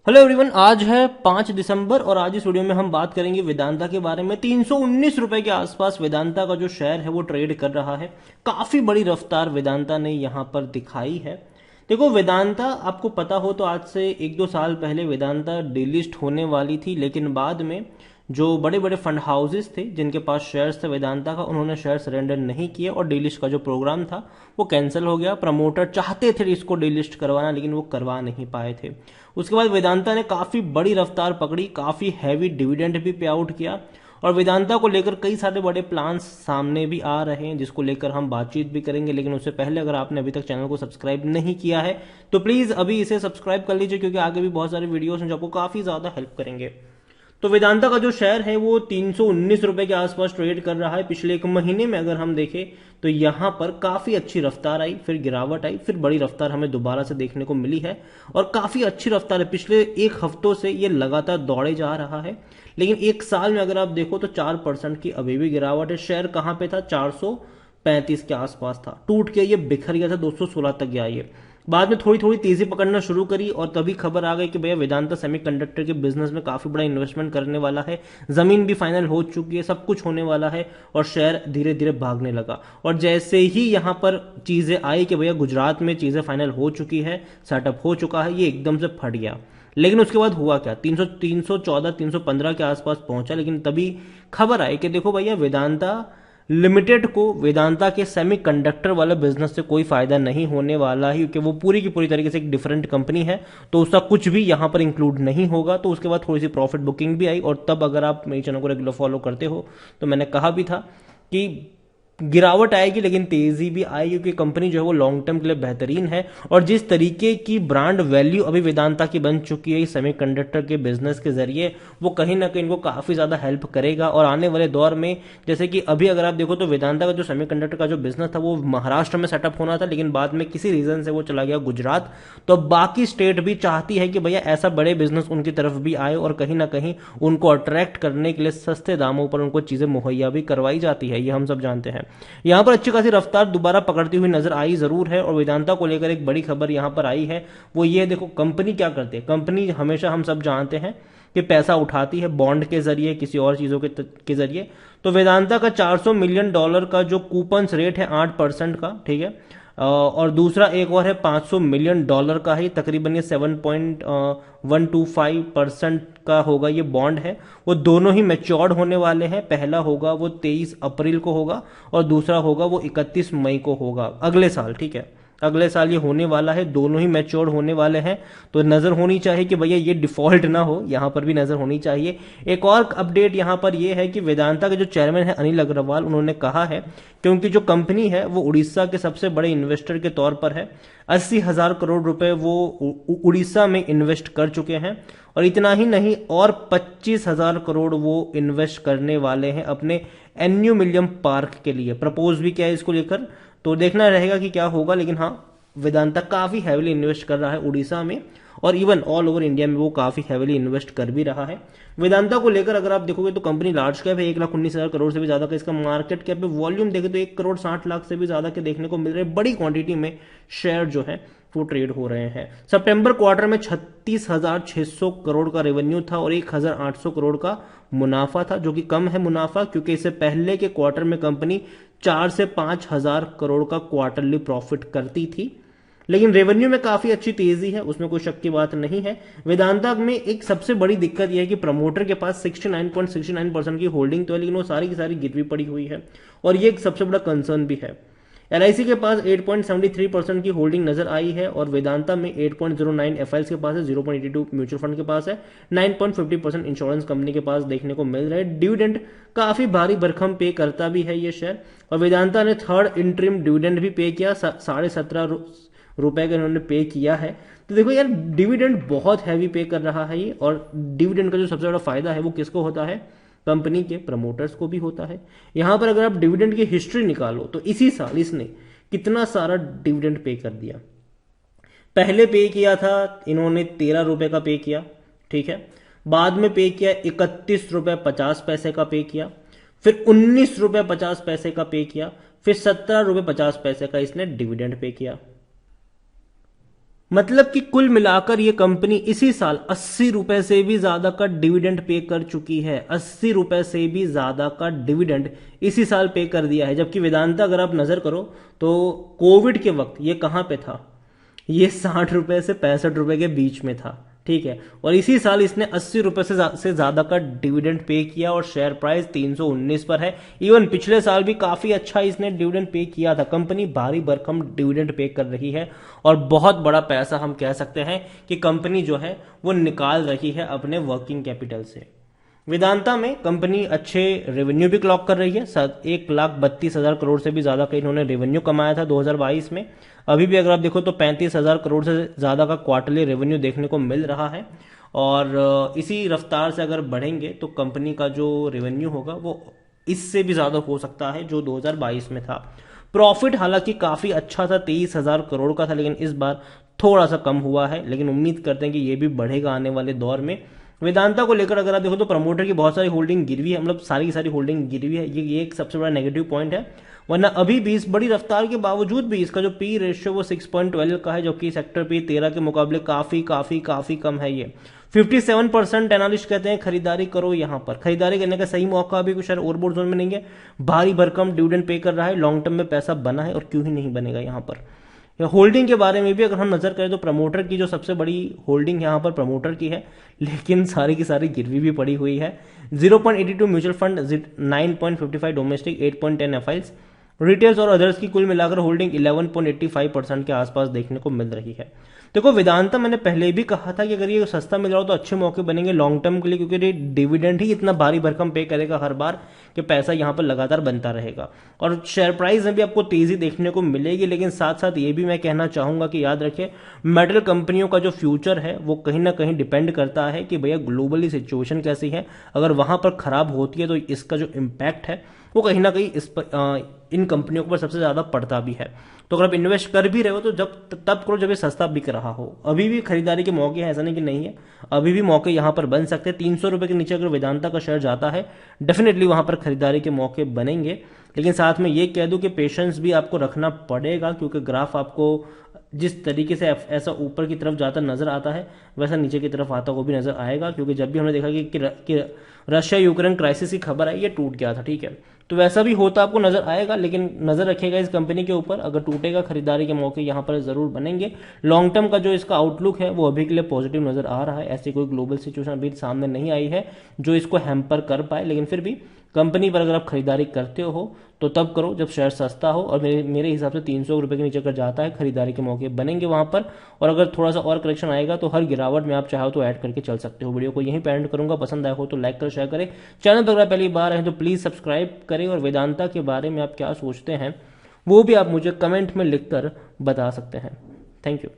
Hello everyone, आज है 5 दिसंबर और आज इस वीडियो में हम बात करेंगे वेदांता के बारे में। 319 रुपए के आसपास वेदांता का जो शेयर है वो ट्रेड कर रहा है। काफी बड़ी रफ्तार वेदांता ने यहां पर दिखाई है। देखो, वेदांता आपको पता हो तो आज से 1-2 साल पहले वेदांता डिलिस्ट होने वाली थी, लेकिन बाद में जो बड़े बड़े फंड हाउसेस थे जिनके पास शेयर्स थे वेदांता का, उन्होंने शेयर सरेंडर नहीं किए और डिलिस्ट का जो प्रोग्राम था वो कैंसिल हो गया। प्रमोटर चाहते थे इसको डिलिस्ट करवाना, लेकिन वो करवा नहीं पाए थे। उसके बाद वेदांता ने काफी बड़ी रफ्तार पकड़ी, काफी हैवी डिविडेंड भी पे आउट किया और वेदांता को लेकर कई सारे बड़े प्लान्स सामने भी आ रहे हैं जिसको लेकर हम बातचीत भी करेंगे। लेकिन उससे पहले अगर आपने अभी तक चैनल को सब्सक्राइब नहीं किया है तो प्लीज अभी इसे सब्सक्राइब कर लीजिए, क्योंकि आगे भी बहुत सारे वीडियोस हैं जो आपको काफी ज्यादा हेल्प करेंगे। तो वेदांता का जो शेयर है वो 319 रुपए के आसपास ट्रेड कर रहा है। पिछले एक महीने में अगर हम देखें तो यहां पर काफी अच्छी रफ्तार आई, फिर गिरावट आई, फिर बड़ी रफ्तार हमें दोबारा से देखने को मिली है और काफी अच्छी रफ्तार है। पिछले एक हफ्तों से ये लगातार दौड़े जा रहा है, लेकिन एक साल में अगर आप देखो तो 4% की अभी भी गिरावट है। शेयर कहां पे था? 435 के आसपास था, टूट के ये बिखर गया था, 216 तक गया ये। बाद में थोड़ी थोड़ी तेजी पकड़ना शुरू करी और तभी खबर आ गई कि भैया वेदांता सेमीकंडक्टर के बिजनेस में काफी बड़ा इन्वेस्टमेंट करने वाला है, जमीन भी फाइनल हो चुकी है, सब कुछ होने वाला है और शेयर धीरे धीरे भागने लगा। और जैसे ही यहां पर चीजें आई कि भैया गुजरात में चीजें फाइनल हो चुकी है, सेटअप हो चुका है, ये एकदम से फट गया। लेकिन उसके बाद हुआ क्या? 314 315 के आसपास पहुंचा, लेकिन तभी खबर आई कि देखो भैया वेदांता लिमिटेड को वेदांता के सेमीकंडक्टर वाले बिजनेस से कोई फायदा नहीं होने वाला है, क्योंकि वो पूरी की पूरी तरीके से एक डिफरेंट कंपनी है, तो उसका कुछ भी यहां पर इंक्लूड नहीं होगा। तो उसके बाद थोड़ी सी प्रॉफिट बुकिंग भी आई और तब अगर आप मेरे चैनल को रेगुलर फॉलो करते हो तो मैंने कहा भी था कि गिरावट आएगी लेकिन तेजी भी आएगी, क्योंकि कंपनी जो है वो लॉन्ग टर्म के लिए बेहतरीन है। और जिस तरीके की ब्रांड वैल्यू अभी वेदांता की बन चुकी है सेमीकंडक्टर के बिजनेस के जरिए, वो कहीं ना कहीं इनको काफी ज्यादा हेल्प करेगा। और आने वाले दौर में जैसे कि अभी अगर आप देखो तो वेदांता का जो सेमीकंडक्टर का जो बिजनेस था वो महाराष्ट्र में सेटअप होना था, लेकिन बाद में किसी रीजन से वो चला गया गुजरात। तो बाकी स्टेट भी चाहती है कि भैया ऐसा बड़े बिजनेस उनकी तरफ भी आए और कहीं ना कहीं उनको अट्रैक्ट करने के लिए सस्ते दामों पर उनको चीजें मुहैया भी करवाई जाती है, ये हम सब जानते हैं। यहां पर अच्छी खासी रफ्तार दोबारा पकड़ती हुई नजर आई जरूर है और वेदांता को लेकर एक बड़ी खबर यहां पर आई है, वो ये देखो कंपनी क्या करती है। कंपनी हमेशा हम सब जानते हैं कि पैसा उठाती है बॉन्ड के जरिए, किसी और चीजों के जरिए। तो वेदांता का $400 मिलियन का जो कूपन्स रेट है 8% का, ठीक है, और दूसरा एक और है $500 मिलियन का है, तकरीबन ये 7.125% का होगा, ये बॉन्ड है। वो दोनों ही मैच्योर्ड होने वाले हैं। पहला होगा वो 23 अप्रैल को होगा और दूसरा होगा वो 31 मई को होगा, अगले साल, ठीक है, अगले साल ये होने वाला है। दोनों ही मैच्योर होने वाले हैं, तो नजर होनी चाहिए कि भैया ये डिफॉल्ट ना हो, यहां पर भी नजर होनी चाहिए। एक और अपडेट यहां पर ये है कि वेदांता के जो चेयरमैन है अनिल अग्रवाल, उन्होंने कहा है क्योंकि जो कंपनी है वो उड़ीसा के सबसे बड़े इन्वेस्टर के तौर पर है, 80,000 करोड़ रुपए वो उड़ीसा में इन्वेस्ट कर चुके हैं और इतना ही नहीं और 25,000 करोड़ वो इन्वेस्ट करने वाले हैं अपने एन्यू मिलियम पार्क के लिए। प्रपोज भी किया है इसको लेकर, तो देखना रहेगा कि क्या होगा। लेकिन हाँ, वेदांता काफी हैवीली इन्वेस्ट कर रहा है उड़ीसा में और इवन ऑल ओवर इंडिया में वो काफी हैवीली इन्वेस्ट कर भी रहा है। वेदांता को लेकर अगर आप देखोगे तो कंपनी लार्ज कैप है, 1,19,000 करोड़ से भी ज्यादा का इसका मार्केट कैप है। वॉल्यूम देखे तो 1,60,00,000 से भी ज्यादा के देखने को मिल रहे हैं। बड़ी क्वांटिटी में शेयर जो है वो ट्रेड हो रहे हैं। सितंबर क्वार्टर में 36,600 करोड़ का रेवेन्यू था और 1,800 करोड़ का मुनाफा था, जो कि कम है मुनाफा, क्योंकि इससे पहले के क्वार्टर में कंपनी 4 से 5,000 करोड़ का क्वार्टरली प्रॉफिट करती थी। लेकिन रेवेन्यू में काफी अच्छी तेजी है, उसमें कोई शक की बात नहीं है। वेदांता में एक सबसे बड़ी दिक्कत यह है कि प्रमोटर के पास 69.69% की होल्डिंग तो है, लेकिन वो सारी की सारी गिरवी पड़ी हुई है और ये एक सबसे बड़ा कंसर्न भी है। एलआईसी के पास 8.73% की होल्डिंग नजर आई है और वेदांता में 8.09 एफआईएल्स के पास है, 0.82 म्यूचुअल फंड के पास है, 9.50% इंश्योरेंस कंपनी के पास देखने को मिल रहा है। डिविडेंड काफी भारी भरखम पे करता भी है ये शेयर और वेदांता ने थर्ड इंटरिम डिविडेंड भी पे किया, 17.5 रुपए का इन्होंने पे किया है। तो देखो यार, डिविडेंड बहुत हैवी पे कर रहा है ये, और डिविडेंड का जो सबसे बड़ा फायदा है वो किसको होता है? कंपनी के प्रमोटर्स को भी होता है। यहां पर अगर आप डिविडेंड की हिस्ट्री निकालो तो इसी साल इसने कितना सारा डिविडेंड पे कर दिया। पहले पे किया था इन्होंने 13 रुपए का पे किया, ठीक है, बाद में पे किया 31 रुपए 50 पैसे का पे किया, फिर 19 रुपए 50 पैसे का पे किया, फिर 17 रुपए 50 पैसे का इसने डिविडेंड पे किया। मतलब कि कुल मिलाकर ये कंपनी इसी साल 80 रुपए से भी ज्यादा का डिविडेंड पे कर चुकी है। 80 रुपए से भी ज्यादा का डिविडेंड इसी साल पे कर दिया है। जबकि वेदांता अगर आप नजर करो तो कोविड के वक्त ये कहां पे था, ये 60 रुपए से 65 रुपए के बीच में था, ठीक है। और इसी साल इसने 80 रुपए से ज्यादा का डिविडेंड पे किया और शेयर प्राइस 319 पर है। इवन पिछले साल भी काफी अच्छा इसने डिविडेंड पे किया था। कंपनी भारी भरकम डिविडेंड पे कर रही है और बहुत बड़ा पैसा हम कह सकते हैं कि कंपनी जो है वो निकाल रही है अपने वर्किंग कैपिटल से। वेदांता में कंपनी अच्छे रेवेन्यू भी क्लॉक कर रही है। 1,32,000 करोड़ से भी ज्यादा का इन्होंने रेवेन्यू कमाया था 2022 में। अभी भी अगर आप देखो तो 35,000 करोड़ से ज्यादा का क्वार्टरली रेवेन्यू देखने को मिल रहा है। और इसी रफ्तार से अगर बढ़ेंगे तो कंपनी का जो रेवेन्यू होगा वो इससे भी ज्यादा हो सकता है जो 2022 में था। प्रॉफिट हालांकि काफी अच्छा था, 23,000 करोड़ का था, लेकिन इस बार थोड़ा सा कम हुआ है। लेकिन उम्मीद करते हैं कि ये भी बढ़ेगा आने वाले दौर में। वेदांता को लेकर अगर आप देखो तो प्रमोटर की बहुत सारी होल्डिंग गिरवी है, मतलब सारी की सारी होल्डिंग गिरवी है। ये एक सबसे बड़ा नेगेटिव पॉइंट है। वरना अभी भी इस बड़ी रफ्तार के बावजूद भी इसका जो पी रेशियो वो 6.12 का है, जो कि सेक्टर पी 13 के मुकाबले काफी काफी काफी कम है। ये 57% एनालिस्ट कहते हैं खरीदारी करो। यहां पर खरीदारी करने का सही मौका अभी कुछ शायद ओवरबोर्ड जोन में नहीं है। भारी भरकम डिविडेंड पे कर रहा है, लॉन्ग टर्म में पैसा बना है और क्यों ही नहीं बनेगा। यहां पर होल्डिंग के बारे में भी अगर हम नजर करें तो प्रमोटर की जो सबसे बड़ी होल्डिंग यहां पर प्रमोटर की है, लेकिन सारी की सारी गिरवी भी पड़ी हुई है। 0.82 mutual fund, 9.55 domestic, 8.10 FIS, retails और अदर्स की कुल मिलाकर होल्डिंग 11.85% के आसपास देखने को मिल रही है। देखो वेदांता मैंने पहले भी कहा था कि अगर ये सस्ता मिल रहा हो तो अच्छे मौके बनेंगे लॉन्ग टर्म के लिए, क्योंकि ये डिविडेंड ही इतना भारी भरकम पे करेगा हर बार कि पैसा यहां पर लगातार बनता रहेगा। और शेयर प्राइस में भी आपको तेजी देखने को मिलेगी। लेकिन साथ साथ ये भी मैं कहना चाहूंगा कि याद रखें, मेटल कंपनियों का जो फ्यूचर है वो कहीं ना कहीं डिपेंड करता है कि भैया ग्लोबली सिचुएशन कैसी है। अगर वहां पर खराब होती है तो इसका जो इम्पैक्ट है वो कहीं ना कहीं इस पर इन कंपनियों पर सबसे ज्यादा पड़ता भी है। तो अगर आप इन्वेस्ट कर भी रहे हो तो जब तब करो जब ये सस्ता बिक रहा हो। अभी भी खरीदारी के मौके हैं, ऐसा नहीं कि नहीं है, अभी भी मौके यहां पर बन सकते हैं। 300 रुपए के नीचे अगर वेदांता का शेयर जाता है डेफिनेटली वहां पर खरीदारी के मौके बनेंगे। लेकिन साथ में ये कह दूं कि पेशेंस भी आपको रखना पड़ेगा, क्योंकि ग्राफ आपको जिस तरीके से ऐसा ऊपर की तरफ जाता नजर आता है वैसा नीचे की तरफ आता हुआ भी नजर आएगा। क्योंकि जब भी हमने देखा कि रशिया यूक्रेन क्राइसिस की खबर आई, ये टूट गया था, ठीक है, तो वैसा भी होता आपको नजर आएगा। लेकिन नजर रखिएगा इस कंपनी के ऊपर, अगर टूटेगा खरीदारी के मौके यहां पर जरूर बनेंगे। लॉन्ग टर्म का जो इसका आउटलुक है वो अभी के लिए पॉजिटिव नजर आ रहा है। ऐसी कोई ग्लोबल सिचुएशन अभी सामने नहीं आई है जो इसको हैम्पर कर पाए। लेकिन फिर भी कंपनी पर अगर आप खरीदारी करते हो तो तब करो जब शेयर सस्ता हो। और मेरे हिसाब से 300 रुपए के नीचे अगर जाता है खरीदारी के मौके बनेंगे वहां पर। और अगर थोड़ा सा और करेक्शन आएगा तो हर गिरावट में आप चाहो तो ऐड करके चल सकते हो। वीडियो को यहीं पे एंड करूंगा, पसंद आया हो तो लाइक कर शेयर करें। चैनल पर अगर पहली बार है तो प्लीज सब्सक्राइब करें। और वेदांता के बारे में आप क्या सोचते हैं वो भी आप मुझे कमेंट में लिखकर बता सकते हैं। Thank you.